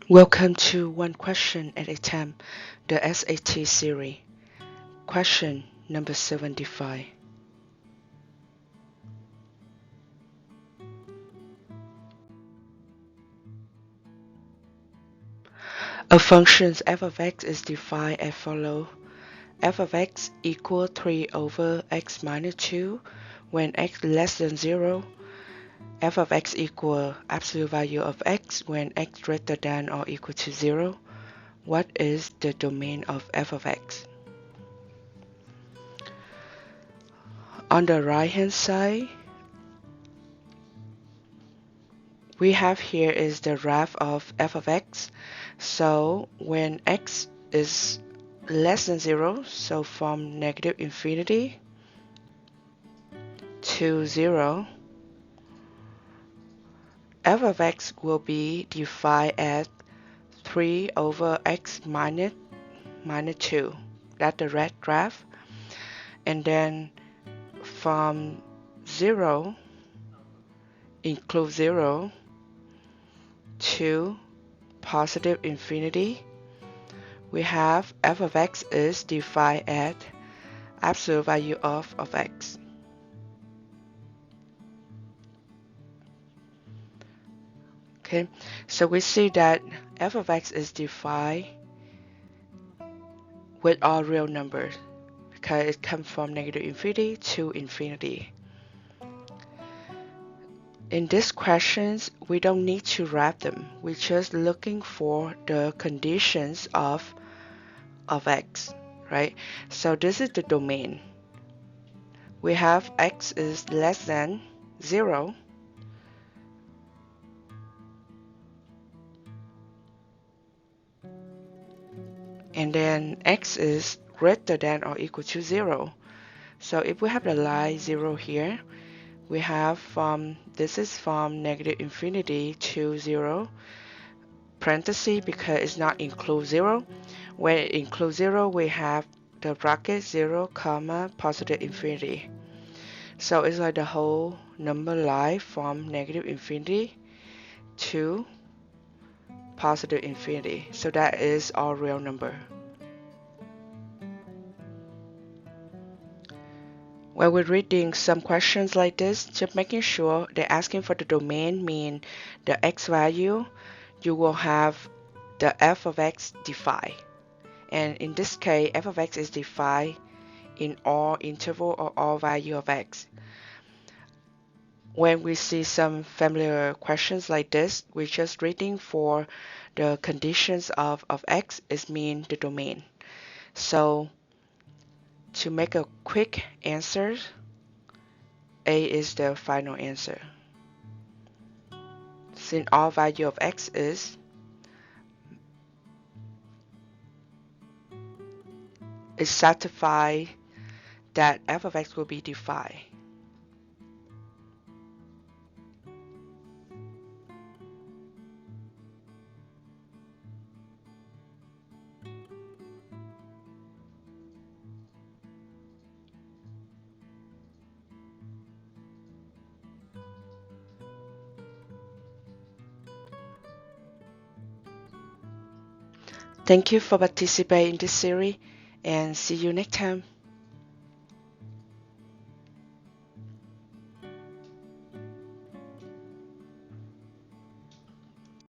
Welcome to One Question at a Time, the SAT series. Question number 75. A function f of x is defined as follows. F of x equals 3 over x minus 2 when x less than 0. F of x equals absolute value of x when x greater than or equal to 0. What is the domain of f of x? On the right hand side, we have here is the graph of f of x. So when x is less than 0, so from negative infinity to 0, f of x will be defined as 3 over x minus 2. That's the red graph. And then from 0, include 0, to positive infinity, we have f of x is defined as absolute value of x. Okay, so we see that f of x is defined with all real numbers because it comes from negative infinity to infinity. In these questions, we don't need to wrap them. We're just looking for the conditions of x, right? So this is the domain. We have x is less than 0. And then x is greater than or equal to 0. So if we have the line 0 here, we have this is from negative infinity to 0, parenthesis because it's not include 0. When it includes 0, we have the bracket 0, comma, positive infinity. So it's like the whole number line from negative infinity to positive infinity. So that is all real number. When we're reading some questions like this, just making sure they're asking for the domain, mean the x value, you will have the f of x defined. And in this case, f of x is defined in all interval or all value of x. When we see some familiar questions like this, we're just reading for the conditions of x is mean the domain. So to make a quick answer, A is the final answer. Since all value of x is satisfied that f of x will be defined. Thank you for participating in this series and see you next time.